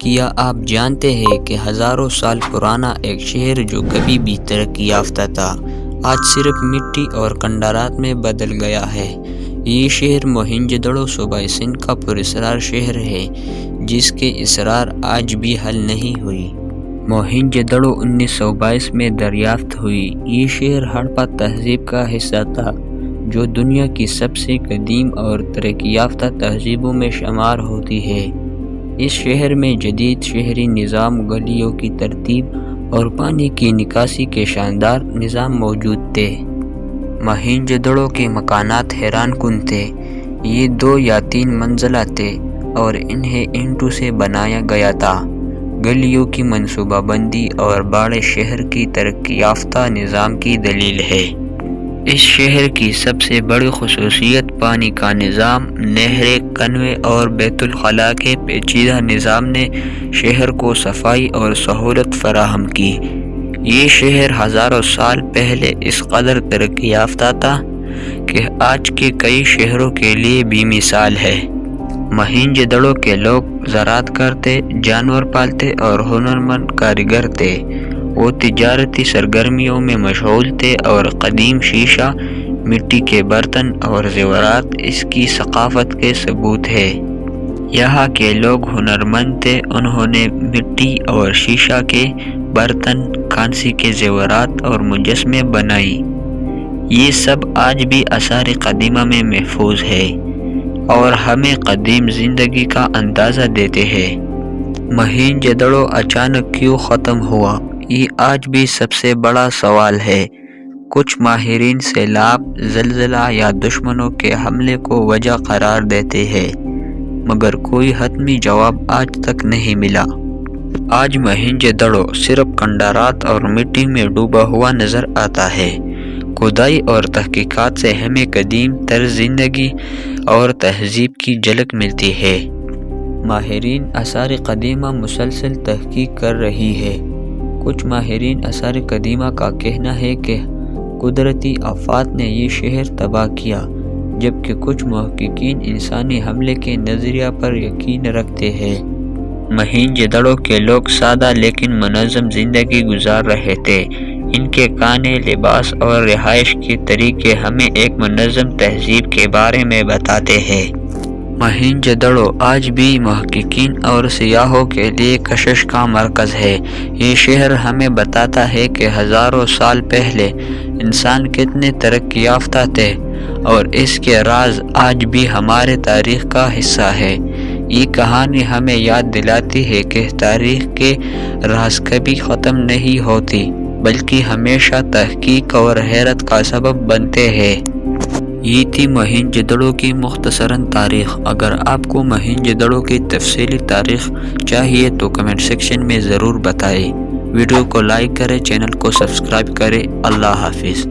کیا آپ جانتے ہیں کہ ہزاروں سال پرانا ایک شہر جو کبھی بھی ترقی یافتہ تھا آج صرف مٹی اور کنڈرات میں بدل گیا ہے۔ یہ شہر موہنجو-دڑو صوبہ سندھ کا پراسرار شہر ہے جس کے اسرار آج بھی حل نہیں ہوئی۔ موہنجو-دڑو 1922 میں دریافت ہوئی۔ یہ شہر ہڑپا تہذیب کا حصہ تھا جو دنیا کی سب سے قدیم اور ترقی یافتہ تہذیبوں میں شمار ہوتی ہے۔ اس شہر میں جدید شہری نظام، گلیوں کی ترتیب اور پانی کی نکاسی کے شاندار نظام موجود تھے۔ موہنجو-دڑو کے مکانات حیران کن تھے۔ یہ 2 یا 3 منزلہ تھے اور انہیں اینٹوں سے بنایا گیا تھا۔ گلیوں کی منصوبہ بندی اور باڑے شہر کی ترقی یافتہ نظام کی دلیل ہے۔ اس شہر کی سب سے بڑی خصوصیت پانی کا نظام، نہریں، کنویں اور بیت الخلاء کے پیچیدہ نظام نے شہر کو صفائی اور سہولت فراہم کی۔ یہ شہر ہزاروں سال پہلے اس قدر ترقی یافتہ تھا کہ آج کے کئی شہروں کے لیے بھی مثال ہے۔ موہنجو-دڑو کے لوگ زراعت کرتے، جانور پالتے اور ہنرمند کاریگر تھے۔ وہ تجارتی سرگرمیوں میں مشغول تھے اور قدیم شیشہ، مٹی کے برتن اور زیورات اس کی ثقافت کے ثبوت ہیں۔ یہاں کے لوگ ہنرمند تھے۔ انہوں نے مٹی اور شیشہ کے برتن، کانسی کے زیورات اور مجسمے بنائی۔ یہ سب آج بھی آثار قدیمہ میں محفوظ ہے اور ہمیں قدیم زندگی کا اندازہ دیتے ہیں۔ موہنجو-دڑو اچانک کیوں ختم ہوا؟ یہ آج بھی سب سے بڑا سوال ہے۔ کچھ ماہرین سیلاب، زلزلہ یا دشمنوں کے حملے کو وجہ قرار دیتے ہیں، مگر کوئی حتمی جواب آج تک نہیں ملا۔ آج موہنجو-دڑو صرف کنڈرات اور مٹی میں ڈوبا ہوا نظر آتا ہے۔ کھدائی اور تحقیقات سے ہمیں قدیم طرز زندگی اور تہذیب کی جھلک ملتی ہے۔ ماہرین آثار قدیمہ مسلسل تحقیق کر رہی ہے۔ کچھ ماہرین آثار قدیمہ کا کہنا ہے کہ قدرتی آفات نے یہ شہر تباہ کیا، جبکہ کچھ محققین انسانی حملے کے نظریہ پر یقین رکھتے ہیں۔ موہنجو-دڑو کے لوگ سادہ لیکن منظم زندگی گزار رہے تھے۔ ان کے کھانے، لباس اور رہائش کے طریقے ہمیں ایک منظم تہذیب کے بارے میں بتاتے ہیں۔ موہنجو-دڑو آج بھی محققین اور سیاحوں کے لیے کشش کا مرکز ہے۔ یہ شہر ہمیں بتاتا ہے کہ ہزاروں سال پہلے انسان کتنے ترقی یافتہ تھے اور اس کے راز آج بھی ہمارے تاریخ کا حصہ ہے۔ یہ کہانی ہمیں یاد دلاتی ہے کہ تاریخ کے راز کبھی ختم نہیں ہوتی، بلکہ ہمیشہ تحقیق اور حیرت کا سبب بنتے ہیں۔ یہ تھی موہنجو-دڑو کی مختصراً تاریخ۔ اگر آپ کو موہنجو-دڑو کی تفصیلی تاریخ چاہیے تو کمنٹ سیکشن میں ضرور بتائیں۔ ویڈیو کو لائک کریں، چینل کو سبسکرائب کریں۔ اللہ حافظ۔